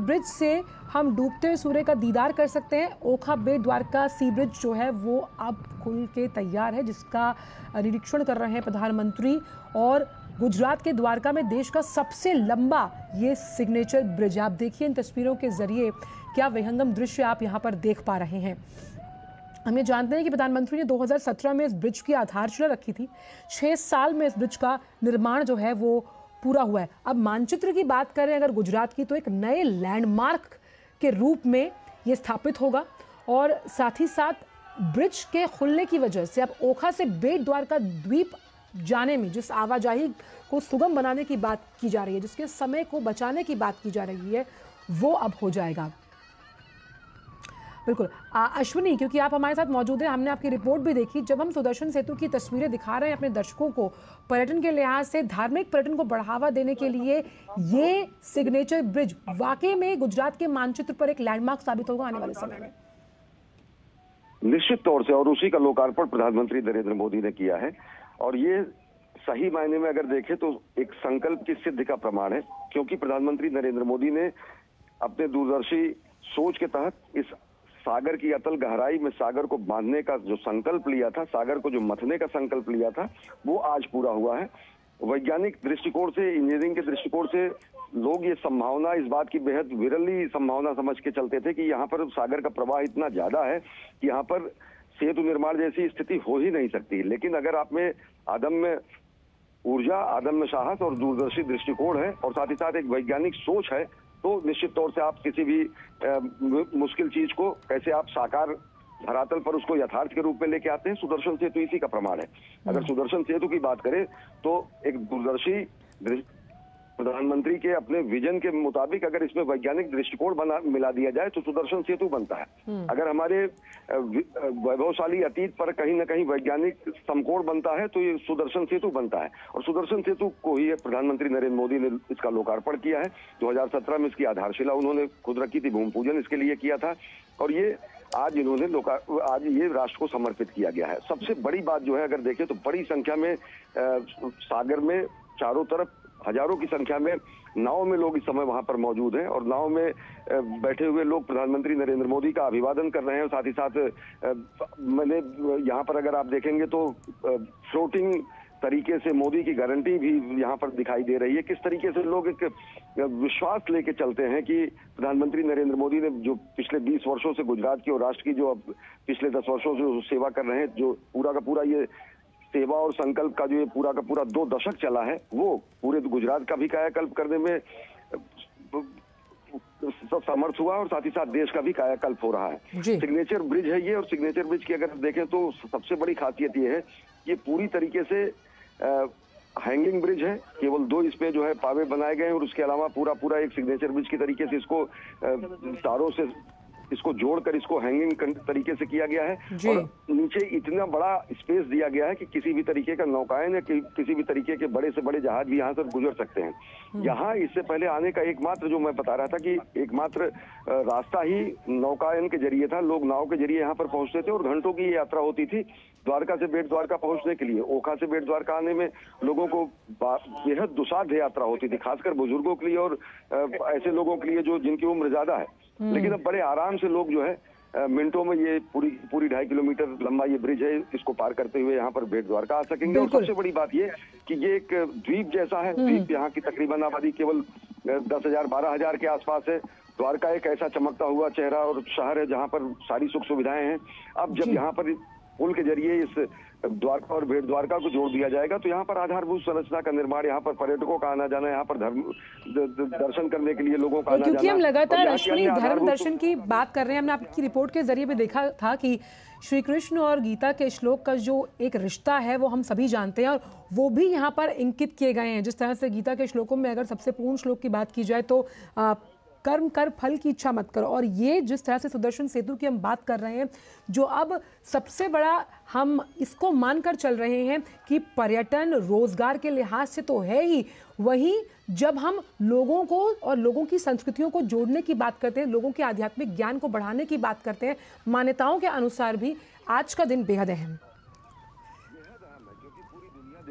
Bridge से हम डूबते सूर्य का दीदार कर सकते हैं। ओखा बेट द्वारका सी ब्रिज जो है वो अब खुल के तैयार है, जिसका निरीक्षण कर रहे हैं प्रधानमंत्री। और गुजरात के द्वारका में देश का सबसे लंबा ये सिग्नेचर ब्रिज, आप देखिए इन तस्वीरों के जरिए क्या विहंगम दृश्य आप यहाँ पर देख पा रहे हैं। हम ये जानते हैं कि प्रधानमंत्री ने 2017 में इस ब्रिज की आधारशिला रखी थी। 6 साल में इस ब्रिज का निर्माण जो है वो पूरा हुआ है। अब मानचित्र की बात करें अगर गुजरात की, तो एक नए लैंडमार्क के रूप में ये स्थापित होगा। और साथ ही साथ ब्रिज के खुलने की वजह से अब ओखा से बेट द्वारका द्वीप जाने में जिस आवाजाही को सुगम बनाने की बात की जा रही है, जिसके समय को बचाने की बात की जा रही है, वो अब हो जाएगा। बिल्कुल अश्विनी, क्योंकि आप हमारे साथ मौजूद हैं, हमने आपकी रिपोर्ट भी देखी। जब हम सुदर्शन सेतु की तस्वीरें दिखा रहे हैं अपने दर्शकों को, पर्यटन के लिहाज से, धार्मिक पर्यटन को बढ़ावा देने के लिए ये सिग्नेचर ब्रिज वाकई में गुजरात के मानचित्र पर एक लैंडमार्क साबित होगा आने वाले समय में। निश्चित तौर से, और उसी का लोकार्पण प्रधानमंत्री नरेंद्र मोदी ने किया है। और ये सही मायने में अगर देखें तो एक संकल्प की सिद्धि का प्रमाण है, क्योंकि प्रधानमंत्री नरेंद्र मोदी ने अपने दूरदर्शी सोच के तहत इस सागर की अतल गहराई में सागर को बांधने का जो संकल्प लिया था, सागर को जो मथने का संकल्प लिया था, वो आज पूरा हुआ है। वैज्ञानिक दृष्टिकोण से, इंजीनियरिंग के दृष्टिकोण से लोग ये संभावना, इस बात की बेहद विरली संभावना समझ के चलते थे कि यहाँ पर सागर का प्रवाह इतना ज्यादा है कि यहाँ पर सेतु निर्माण जैसी स्थिति हो ही नहीं सकती। लेकिन अगर आप में अदम्य ऊर्जा, अदम्य साहस और दूरदर्शी दृष्टिकोण है और साथ ही साथ एक वैज्ञानिक सोच है, तो निश्चित तौर से आप किसी भी मुश्किल चीज को कैसे आप साकार धरातल पर उसको यथार्थ के रूप में लेके आते हैं। सुदर्शन सेतु इसी का प्रमाण है। अगर सुदर्शन सेतु की बात करें तो एक दूरदर्शी प्रधानमंत्री के अपने विजन के मुताबिक अगर इसमें वैज्ञानिक दृष्टिकोण मिला दिया जाए तो सुदर्शन सेतु बनता है। अगर हमारे वैभवशाली अतीत पर कहीं ना कहीं वैज्ञानिक समकोण बनता है तो ये सुदर्शन सेतु बनता है। और सुदर्शन सेतु को ही प्रधानमंत्री नरेंद्र मोदी ने इसका लोकार्पण किया है। 2017 में इसकी आधारशिला उन्होंने खुद रखी थी, भूमि पूजन इसके लिए किया था, और ये आज इन्होंने आज ये राष्ट्र को समर्पित किया गया है। सबसे बड़ी बात जो है, अगर देखें तो बड़ी संख्या में सागर में चारों तरफ हजारों की संख्या में नाव में लोग इस समय वहां पर मौजूद हैं और नाव में बैठे हुए लोग प्रधानमंत्री नरेंद्र मोदी का अभिवादन कर रहे हैं। और साथ ही साथ मैंने यहाँ पर अगर आप देखेंगे तो फ्लोटिंग तरीके से मोदी की गारंटी भी यहाँ पर दिखाई दे रही है। किस तरीके से लोग एक विश्वास लेके चलते हैं कि प्रधानमंत्री नरेंद्र मोदी ने जो पिछले 20 वर्षों से गुजरात की और राष्ट्र की जो अब पिछले 10 वर्षों से जो सेवा कर रहे हैं, जो पूरा का पूरा ये सेवा और संकल्प का जो ये पूरा का पूरा 2 दशक चला है, वो पूरे गुजरात का भी कायाकल्प करने में समर्थ हुआ और साथ ही साथ देश का भी कायाकल्प हो रहा है। सिग्नेचर ब्रिज है ये, और सिग्नेचर ब्रिज की अगर देखें तो सबसे बड़ी खासियत ये है, ये पूरी तरीके से हैंगिंग ब्रिज है। केवल 2 इस पे जो है पावे बनाए गए हैं और उसके अलावा पूरा एक सिग्नेचर ब्रिज की तरीके से इसको तारों से इसको जोड़कर इसको हैंगिंग तरीके से किया गया है। और नीचे इतना बड़ा स्पेस दिया गया है कि किसी भी तरीके का नौकायन या किसी भी तरीके के बड़े से बड़े जहाज भी यहाँ से गुजर सकते हैं। यहाँ इससे पहले आने का एकमात्र, जो मैं बता रहा था कि एकमात्र रास्ता ही नौकायन के जरिए था। लोग नाव के जरिए यहाँ पर पहुंचते थे और घंटों की यात्रा होती थी द्वारका से बेट द्वारका पहुंचने के लिए। ओखा से बेट द्वारका आने में लोगों को बेहद दुसाध्य यात्रा होती थी, खासकर बुजुर्गों के लिए और ऐसे लोगों के लिए जो जिनकी उम्र ज्यादा है। लेकिन अब बड़े आराम से लोग जो है मिनटों में ये पूरी 2.5 किलोमीटर लंबा ये ब्रिज है, इसको पार करते हुए यहाँ पर बेट द्वारका आ सकेंगे। और सबसे बड़ी बात ये कि ये एक द्वीप जैसा है। द्वीप यहाँ की तकरीबन आबादी केवल 10,000-12,000 के आसपास है। द्वारका एक ऐसा चमकता हुआ चेहरा और शहर है जहाँ पर सारी सुख सुविधाएं हैं। अब जब यहाँ पर पुल के जरिए इस द्वारका और बेट द्वारका को जोड़ दिया जाएगा तो यहाँ पर आधारभूत संरचना का निर्माण, यहाँ पर पर्यटकों का आना जाना, यहाँ पर धर्म दर्शन करने के लिए लोगों का आना जाना। क्योंकि हम लगातार अश्विनी धर्म दर्शन की बात कर रहे हैं, हमने आपकी रिपोर्ट के जरिए भी देखा था कि श्री कृष्ण और गीता के श्लोक का जो एक रिश्ता है वो हम सभी जानते हैं और वो भी यहाँ पर इंकित किए गए हैं। जिस तरह से गीता के श्लोकों में अगर सबसे पूर्ण श्लोक की बात की जाए तो कर्म कर फल की इच्छा मत करो। और ये जिस तरह से सुदर्शन सेतु की हम बात कर रहे हैं, जो अब सबसे बड़ा हम इसको मानकर चल रहे हैं कि पर्यटन रोजगार के लिहाज से तो है ही, वहीं जब हम लोगों को और लोगों की संस्कृतियों को जोड़ने की बात करते हैं, लोगों के आध्यात्मिक ज्ञान को बढ़ाने की बात करते हैं, मान्यताओं के अनुसार भी आज का दिन बेहद अहम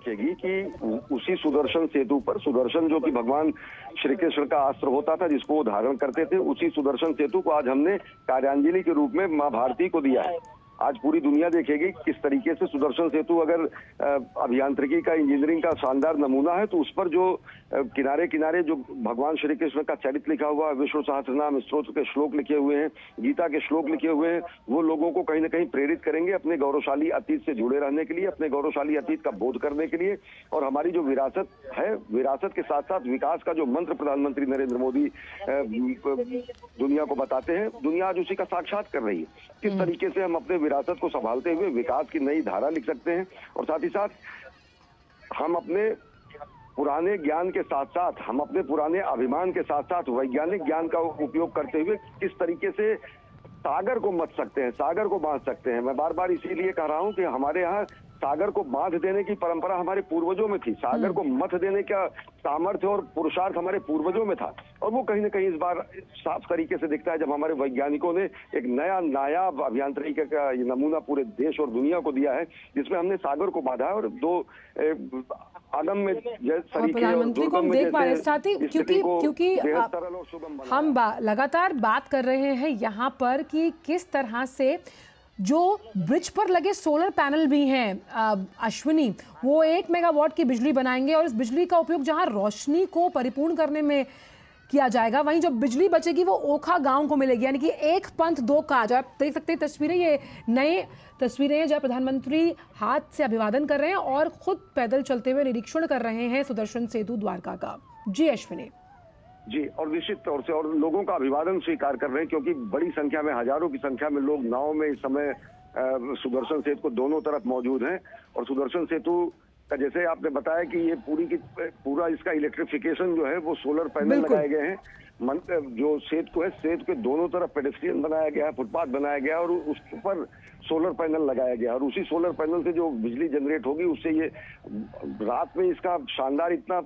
देखेगी कि उसी सुदर्शन सेतु पर, सुदर्शन जो कि भगवान श्री कृष्ण का अस्त्र होता था जिसको वो धारण करते थे, उसी सुदर्शन सेतु को आज हमने कार्यांजलि के रूप में मां भारती को दिया है। आज पूरी दुनिया देखेगी किस तरीके से सुदर्शन सेतु अगर अभियांत्रिकी का, इंजीनियरिंग का शानदार नमूना है, तो उस पर जो किनारे किनारे जो भगवान श्री कृष्ण का चरित्र लिखा हुआ, विष्णु सहस्त्रनाम स्तोत्र के श्लोक लिखे हुए हैं, गीता के श्लोक लिखे हुए हैं, वो लोगों को कहीं ना कहीं प्रेरित करेंगे अपने गौरवशाली अतीत से जुड़े रहने के लिए, अपने गौरवशाली अतीत का बोध करने के लिए। और हमारी जो विरासत है, विरासत के साथ साथ विकास का जो मंत्र प्रधानमंत्री नरेंद्र मोदी दुनिया को बताते हैं, दुनिया आज उसी का साक्षात कर रही है। किस तरीके से हम अपने विरासत को संभालते हुए विकास की नई धारा लिख सकते हैं, और साथ ही साथ हम अपने पुराने ज्ञान के साथ साथ, हम अपने पुराने अभिमान के साथ साथ वैज्ञानिक ज्ञान का उपयोग करते हुए किस तरीके से सागर को मथ सकते हैं, सागर को बांध सकते हैं। मैं बार बार इसीलिए कह रहा हूं कि हमारे यहाँ सागर को बांध देने की परंपरा हमारे पूर्वजों में थी, सागर को मथ देने का सामर्थ्य और पुरुषार्थ हमारे पूर्वजों में था, और वो कहीं ना कहीं इस बार साफ तरीके से दिखता है जब हमारे वैज्ञानिकों ने एक नया नायाब अभियांत्रिकी का ये नमूना पूरे देश और दुनिया को दिया है, जिसमें हमने सागर को बांधा है। और दो आगम में प्रधानमंत्री को हम देख पा रहे हैं, साथ ही क्योंकि हम लगातार बात कर रहे हैं यहाँ पर कि किस तरह से जो ब्रिज पर लगे सोलर पैनल भी हैं अश्विनी, वो 1 मेगावाट की बिजली बनाएंगे, और इस बिजली का उपयोग जहां रोशनी को परिपूर्ण करने में किया जाएगा, वहीं जो बिजली बचेगी वो ओखा गांव को मिलेगी। यानी कि एक पंथ दो काज। आप देख सकते हैं तस्वीरें, ये नए तस्वीरें हैं जहां प्रधानमंत्री हाथ से अभिवादन कर रहे हैं और खुद पैदल चलते हुए निरीक्षण कर रहे हैं सुदर्शन सेतु द्वारका का। जी अश्विनी। जी, और निश्चित तौर से और लोगों का अभिवादन स्वीकार कर रहे हैं, क्योंकि बड़ी संख्या में, हजारों की संख्या में लोग नाव में इस समय सुदर्शन सेतु को दोनों तरफ मौजूद हैं। और सुदर्शन सेतु का जैसे आपने बताया कि ये पूरा इसका इलेक्ट्रिफिकेशन जो है वो सोलर पैनल लगाए गए हैं। जो सेतु है, सेतु के दोनों तरफ पेडेस्ट्रियन बनाया गया है, फुटपाथ बनाया गया है, और उस पर सोलर पैनल लगाया गया है। और उसी सोलर पैनल से जो बिजली जनरेट होगी उससे ये रात में इसका शानदार, इतना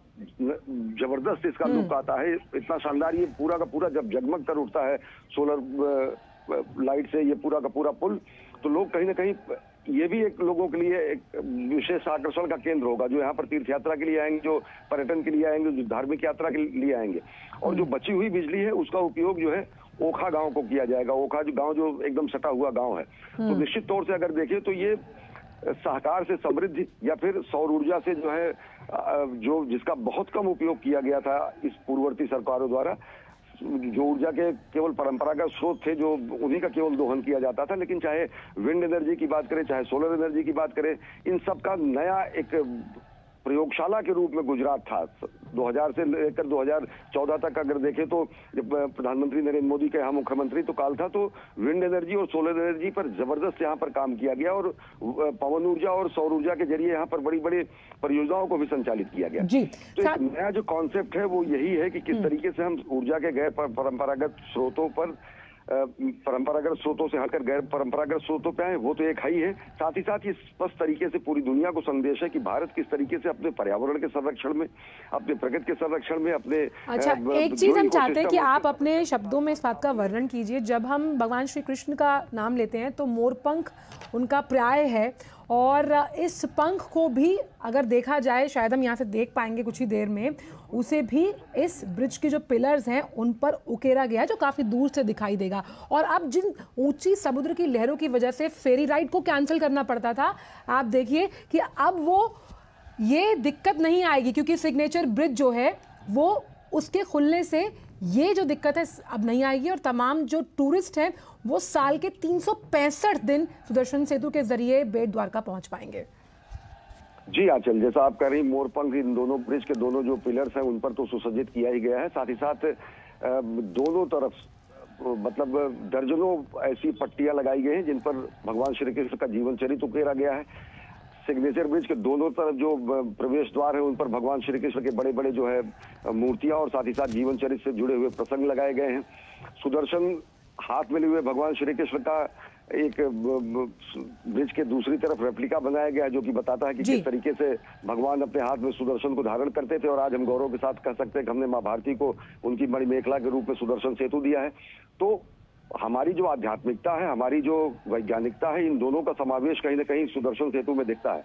जबरदस्त इसका लुक आता है, इतना शानदार ये पूरा का पूरा जब जगमग कर उठता है सोलर लाइट से, ये पूरा का पूरा पुल, तो लोग कहीं ना कहीं ये भी एक लोगों के लिए एक विशेष आकर्षण का केंद्र होगा, जो यहाँ पर तीर्थ यात्रा के लिए आएंगे, जो पर्यटन के लिए आएंगे, जो धार्मिक यात्रा के लिए आएंगे। और जो बची हुई बिजली है उसका उपयोग जो है ओखा गांव को किया जाएगा। ओखा जो गांव जो एकदम सटा हुआ गांव है, तो निश्चित तौर से अगर देखें तो ये सहकार से समृद्धि या फिर सौर ऊर्जा से जो है, जो जिसका बहुत कम उपयोग किया गया था इस पूर्ववर्ती सरकारों द्वारा, जो ऊर्जा के केवल परंपरागत स्रोत थे जो उन्हीं का केवल दोहन किया जाता था। लेकिन चाहे विंड एनर्जी की बात करें, चाहे सोलर एनर्जी की बात करें, इन सब का नया एक प्रयोगशाला के रूप में गुजरात था। 2000 से लेकर 2014 तक अगर देखें तो जब प्रधानमंत्री नरेंद्र मोदी के यहाँ मुख्यमंत्री तो काल था, तो विंड एनर्जी और सोलर एनर्जी पर जबरदस्त यहाँ पर काम किया गया, और पवन ऊर्जा और सौर ऊर्जा के जरिए यहाँ पर बड़ी बड़ी परियोजनाओं को भी संचालित किया गया। तो एक नया जो कॉन्सेप्ट है वो यही है कि किस तरीके से हम ऊर्जा के गैर परंपरागत स्रोतों पर, परंपरागत स्रोतों से हटकर गैर परंपरागत स्रोतों पे आए, वो तो एक ही है। साथ ही साथ ये स्पष्ट तरीके से पूरी दुनिया को संदेश है कि भारत किस तरीके से अपने पर्यावरण के संरक्षण में, अपने प्रकृति के संरक्षण में, अपने एक चीज हम चाहते हैं कि आप अपने शब्दों में इस बात का वर्णन कीजिए। जब हम भगवान श्री कृष्ण का नाम लेते हैं तो मोरपंख उनका पर्याय है, और इस पंख को भी अगर देखा जाए, शायद हम यहाँ से देख पाएंगे कुछ ही देर में, उसे भी इस ब्रिज के जो पिलर्स हैं उन पर उकेरा गया है, जो काफ़ी दूर से दिखाई देगा। और अब जिन ऊंची समुद्र की लहरों की वजह से फेरी राइड को कैंसिल करना पड़ता था, आप देखिए कि अब वो ये दिक्कत नहीं आएगी, क्योंकि सिग्नेचर ब्रिज जो है वो उसके खुलने से ये जो दिक्कत है अब नहीं आएगी, और तमाम जो टूरिस्ट हैं वो साल के 365 दिन सुदर्शन सेतु के जरिए बेट द्वारका पहुंच पाएंगे। जी आंचल, जैसा आप कह रही, मोरपंख इन दोनों ब्रिज के दोनों जो पिलर्स हैं उन पर तो सुसज्जित किया ही गया है। साथ ही साथ दोनों तरफ मतलब दर्जनों ऐसी पट्टियां लगाई गई हैं जिन पर भगवान श्री कृष्ण का जीवन चरित्र उकेरा गया है। सिग्नेचर ब्रिज के दोनों तरफ जो प्रवेश द्वार है उन पर भगवान श्री कृष्ण के बड़े बड़े जो है मूर्तियां और साथ ही साथ जीवन चरित्र से जुड़े हुए प्रसंग लगाए गए हैं। सुदर्शन हाथ में लिए हुए भगवान श्री कृष्ण का एक ब्रिज के दूसरी तरफ रेप्लिका बनाया गया है, जो कि बताता है कि किस तरीके से भगवान अपने हाथ में सुदर्शन को धारण करते थे। और आज हम गौरव के साथ कह सकते हैं कि हमने मां भारती को उनकी मणि मेखला के रूप में सुदर्शन सेतु दिया है। तो हमारी जो आध्यात्मिकता है, हमारी जो वैज्ञानिकता है, इन दोनों का समावेश कहीं ना कहीं सुदर्शन सेतु में दिखता है।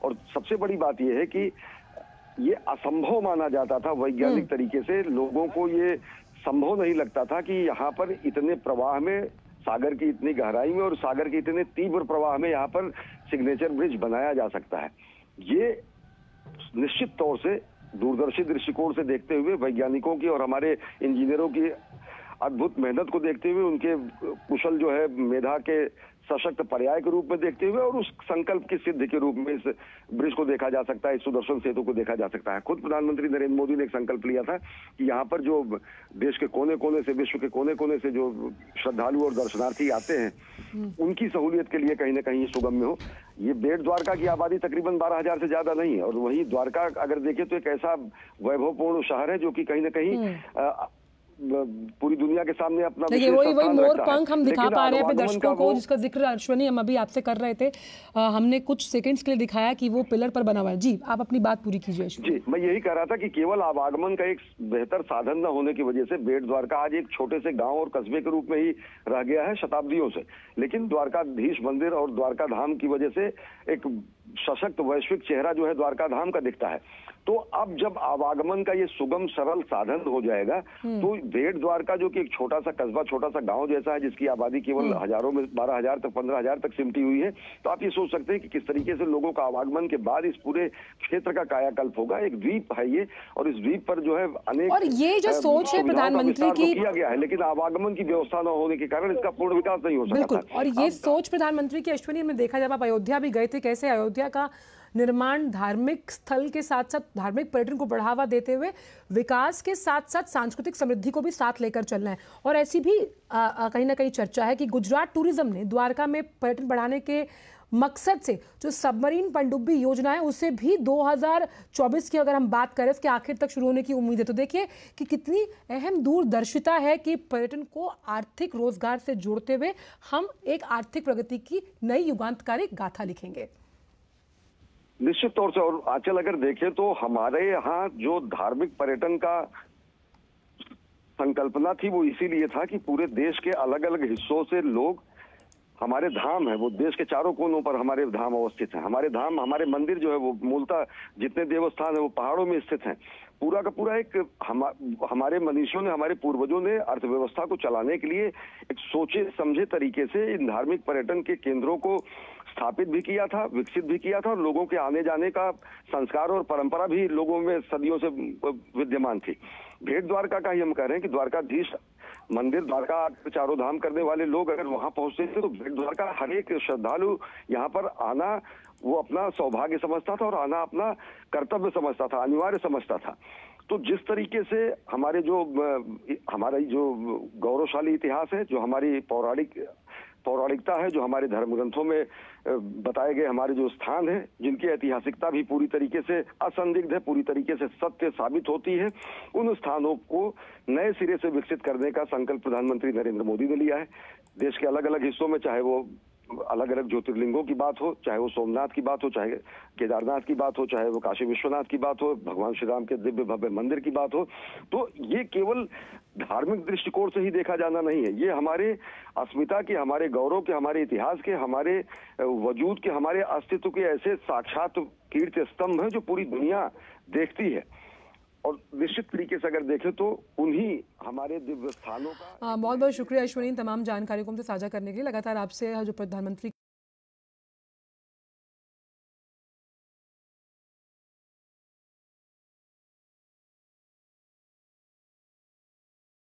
और सबसे बड़ी बात यह है कि ये असंभव माना जाता था वैज्ञानिक तरीके से, लोगों को ये संभव नहीं लगता था कि यहाँ पर इतने प्रवाह में, सागर की इतनी गहराई में और सागर के इतने तीव्र प्रवाह में यहाँ पर सिग्नेचर ब्रिज बनाया जा सकता है। ये निश्चित तौर से दूरदर्शी दृष्टिकोण से देखते हुए, वैज्ञानिकों की और हमारे इंजीनियरों की अद्भुत मेहनत को देखते हुए, उनके कुशल जो है मेधा के सशक्त पर्याय के रूप में देखते हुए और उस संकल्प की सिद्धि के रूप में इस ब्रिज को देखा जा सकता है, इस सुदर्शन सेतु को देखा जा सकता है। खुद प्रधानमंत्री नरेंद्र मोदी ने एक संकल्प लिया था कि यहाँ पर जो देश के कोने कोने से, विश्व के कोने कोने से जो श्रद्धालु और दर्शनार्थी आते हैं, उनकी सहूलियत के लिए कहीं ना कहीं सुगम्य हो। ये बेट द्वारका की आबादी तकरीबन 12,000 से ज्यादा नहीं है, और वहीं द्वारका अगर देखें तो एक ऐसा वैभवपूर्ण शहर है जो कि कहीं ना कहीं पूरी दुनिया के सामने अपना देखिए वही मोर पंख हम दिखा पा रहे हैं अपने दर्शकों को, जिसका जिक्र अश्विनी हम अभी आपसे कर रहे थे। हमने कुछ सेकंड्स के लिए दिखाया कि वो पिलर पर बना हुआ है। जी, आप अपनी बात पूरी कीजिए। जी, मैं यही कह रहा था कि केवल आवागमन का एक बेहतर साधन न होने की वजह से बेट द्वारका आज एक छोटे से गांव और कस्बे के रूप में ही रह गया है शताब्दियों से, लेकिन द्वारकाधीश मंदिर और द्वारका धाम की वजह से एक सशक्त वैश्विक चेहरा जो है द्वारका धाम का दिखता है। तो अब जब आवागमन का ये सुगम सरल साधन हो जाएगा तो बेट द्वारका जो कि एक छोटा सा कस्बा, छोटा सा गांव जैसा है, जिसकी आबादी केवल हजारों में 12,000 तक 15,000 तक सिमटी हुई है, तो आप ये सोच सकते हैं कि किस तरीके से लोगों का आवागमन के बाद इस पूरे क्षेत्र का कायाकल्प होगा। एक द्वीप है ये, और इस द्वीप पर जो है अनेक, और ये जो सोच है प्रधानमंत्री की किया गया है, लेकिन आवागमन की व्यवस्था न होने के कारण इसका पूर्ण विकास नहीं हो सकता। बिल्कुल, और ये सोच प्रधानमंत्री की अश्विनी में देखा, जब आप अयोध्या भी गए थे, कैसे अयोध्या का निर्माण धार्मिक स्थल के साथ साथ धार्मिक पर्यटन को बढ़ावा देते हुए विकास के साथ साथ सांस्कृतिक समृद्धि को भी साथ लेकर चलना है। और ऐसी भी कहीं ना कहीं चर्चा है कि गुजरात टूरिज्म ने द्वारका में पर्यटन बढ़ाने के मकसद से जो सबमरीन पनडुब्बी योजना है उसे भी 2024 की अगर हम बात करें उसके आखिर तक शुरू होने की उम्मीद है। तो देखिए कि कितनी अहम दूरदर्शिता है कि पर्यटन को आर्थिक रोजगार से जोड़ते हुए हम एक आर्थिक प्रगति की नई युगांतकारी गाथा लिखेंगे। निश्चित तौर से। और आंचल अगर देखें तो हमारे यहाँ जो धार्मिक पर्यटन का संकल्पना थी वो इसीलिए था कि पूरे देश के अलग अलग हिस्सों से लोग, हमारे धाम है वो देश के चारों कोनों पर हमारे धाम अवस्थित हैं। हमारे धाम, हमारे मंदिर जो है वो मूलतः जितने देवस्थान है वो पहाड़ों में स्थित हैं। पूरा का पूरा एक हमारे मनीषियों ने, हमारे पूर्वजों ने अर्थव्यवस्था को चलाने के लिए एक सोचे समझे तरीके से इन धार्मिक पर्यटन के केंद्रों को स्थापित भी किया था, विकसित भी किया था, और लोगों के आने जाने का संस्कार और परंपरा भी लोगों में सदियों से विद्यमान थी। भेट द्वारका का ही हम कह रहे हैं कि द्वारकाधीश मंदिर, द्वारका चारों धाम करने वाले लोग अगर वहां पहुंचते थे तो भेट द्वारका हर एक श्रद्धालु यहाँ पर आना वो अपना सौभाग्य समझता था और आना अपना कर्तव्य समझता था, अनिवार्य समझता था। तो जिस तरीके से हमारा जो गौरवशाली इतिहास है, जो हमारी पौराणिकता है, जो हमारे धर्म ग्रंथों में बताए गए हमारे जो स्थान हैं, जिनकी ऐतिहासिकता भी पूरी तरीके से असंदिग्ध है, पूरी तरीके से सत्य साबित होती है, उन स्थानों को नए सिरे से विकसित करने का संकल्प प्रधानमंत्री नरेंद्र मोदी ने लिया है। देश के अलग अलग हिस्सों में, चाहे वो अलग अलग ज्योतिर्लिंगों की बात हो, चाहे वो सोमनाथ की बात हो, चाहे केदारनाथ की बात हो, चाहे वो काशी विश्वनाथ की बात हो, भगवान श्री राम के दिव्य भव्य मंदिर की बात हो, तो ये केवल धार्मिक दृष्टिकोण से ही देखा जाना नहीं है। ये हमारे अस्मिता के, हमारे गौरव के, हमारे इतिहास के, हमारे वजूद के, हमारे अस्तित्व के ऐसे साक्षात कीर्ति स्तंभ हैं जो पूरी दुनिया देखती है। और निश्चित तरीके से अगर देखें तो उन्हीं हमारे दिव्य स्थानों का। बहुत बहुत शुक्रिया अश्विनी, तमाम जानकारी को हमसे साझा करने के लिए। लगातार आपसे जो प्रधानमंत्री